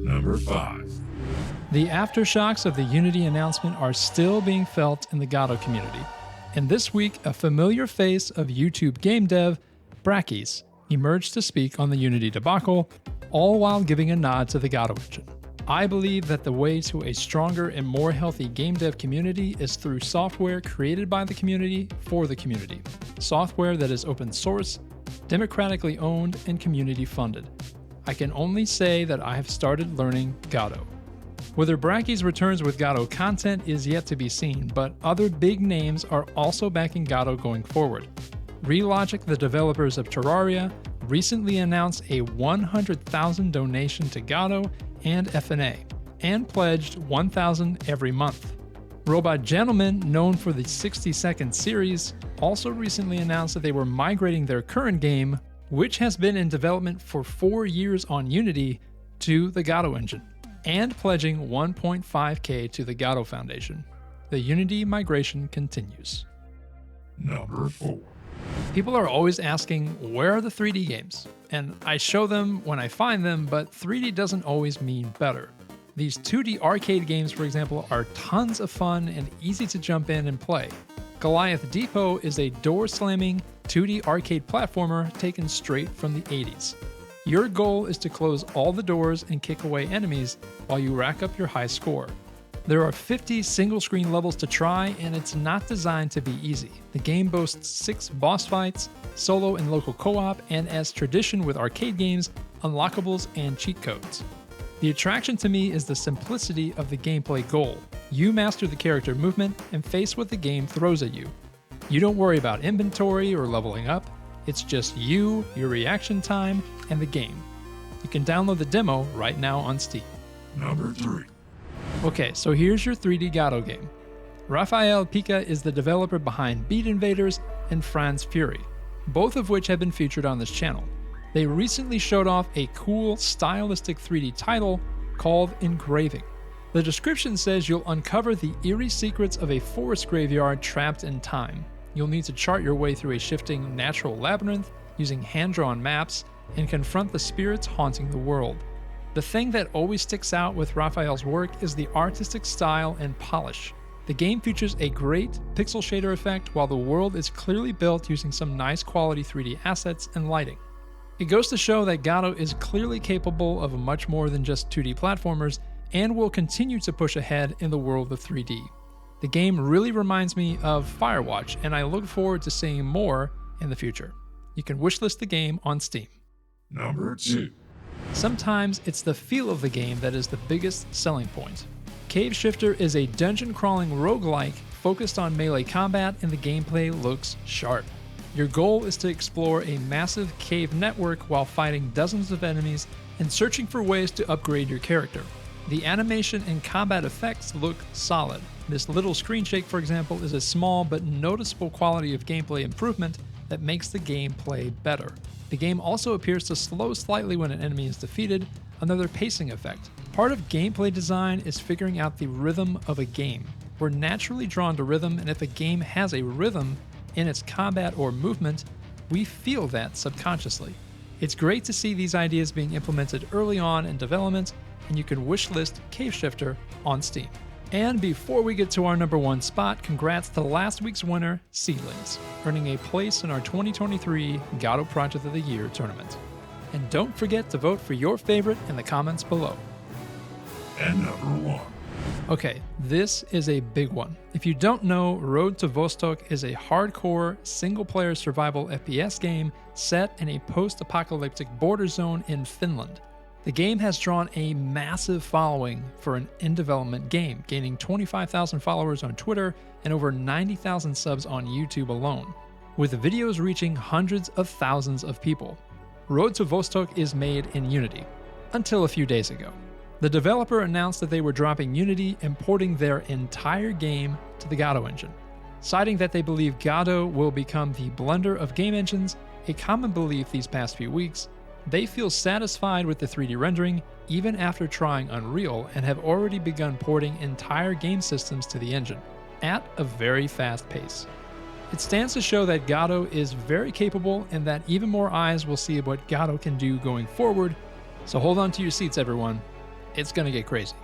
Number 5. The aftershocks of the Unity announcement are still being felt in the Godot community. And this week, a familiar face of YouTube game dev, Brackeys, emerged to speak on the Unity debacle, all while giving a nod to the Godot Engine. I believe that the way to a stronger and more healthy game dev community is through software created by the community for the community. Software that is open source, democratically owned, and community funded. I can only say that I have started learning Godot. Whether Brackeys returns with Godot content is yet to be seen, but other big names are also backing Godot going forward. Relogic, the developers of Terraria, recently announced a 100,000 donation to Godot and FNA, and pledged 1,000 every month. Robot Gentleman, known for the 60-second series, also recently announced that they were migrating their current game, which has been in development for 4 years on Unity, to the Godot Engine, and pledging 1.5k to the Godot Foundation. The Unity migration continues. Number 4. People are always asking, where are the 3D games? And I show them when I find them, but 3D doesn't always mean better. These 2D arcade games, for example, are tons of fun and easy to jump in and play. Goliath Depot is a door-slamming 2D arcade platformer taken straight from the 80s. Your goal is to close all the doors and kick away enemies while you rack up your high score. There are 50 single-screen levels to try, and it's not designed to be easy. The game boasts 6 boss fights, solo and local co-op, and as tradition with arcade games, unlockables and cheat codes. The attraction to me is the simplicity of the gameplay goal. You master the character movement and face what the game throws at you. You don't worry about inventory or leveling up. It's just you, your reaction time, and the game. You can download the demo right now on Steam. Number 3. Okay, so here's your 3D Godot game. Rafael Pica is the developer behind Beat Invaders and Franz Fury, both of which have been featured on this channel. They recently showed off a cool, stylistic 3D title called Engraving. The description says you'll uncover the eerie secrets of a forest graveyard trapped in time. You'll need to chart your way through a shifting natural labyrinth using hand-drawn maps and confront the spirits haunting the world. The thing that always sticks out with Raphael's work is the artistic style and polish. The game features a great pixel shader effect while the world is clearly built using some nice quality 3D assets and lighting. It goes to show that Godot is clearly capable of much more than just 2D platformers and will continue to push ahead in the world of 3D. The game really reminds me of Firewatch, and I look forward to seeing more in the future. You can wishlist the game on Steam. Number 2. Sometimes it's the feel of the game that is the biggest selling point. Caveshifter is a dungeon-crawling roguelike focused on melee combat, and the gameplay looks sharp. Your goal is to explore a massive cave network while fighting dozens of enemies and searching for ways to upgrade your character. The animation and combat effects look solid. This little screen shake, for example, is a small but noticeable quality of gameplay improvement that makes the gameplay better. The game also appears to slow slightly when an enemy is defeated, another pacing effect. Part of gameplay design is figuring out the rhythm of a game. We're naturally drawn to rhythm, and if a game has a rhythm in its combat or movement, we feel that subconsciously. It's great to see these ideas being implemented early on in development, and you can wishlist Caveshifter on Steam. And before we get to our number 1 spot, congrats to last week's winner, Seedlings, earning a place in our 2023 Godot Project of the Year tournament. And don't forget to vote for your favorite in the comments below. And number 1. Okay, this is a big one. If you don't know, To Vostok is a hardcore, single-player survival FPS game set in a post-apocalyptic border zone in Finland. The game has drawn a massive following for an in-development game, gaining 25,000 followers on Twitter and over 90,000 subs on YouTube alone, with videos reaching hundreds of thousands of people. To Vostok is made in Unity, until a few days ago. The developer announced that they were dropping Unity and porting their entire game to the Godot engine, citing that they believe Godot will become the blender of game engines, a common belief these past few weeks. They feel satisfied with the 3D rendering even after trying Unreal and have already begun porting entire game systems to the engine, at a very fast pace. It stands to show that Godot is very capable and that even more eyes will see what Godot can do going forward, So hold on to your seats, everyone. It's going to get crazy.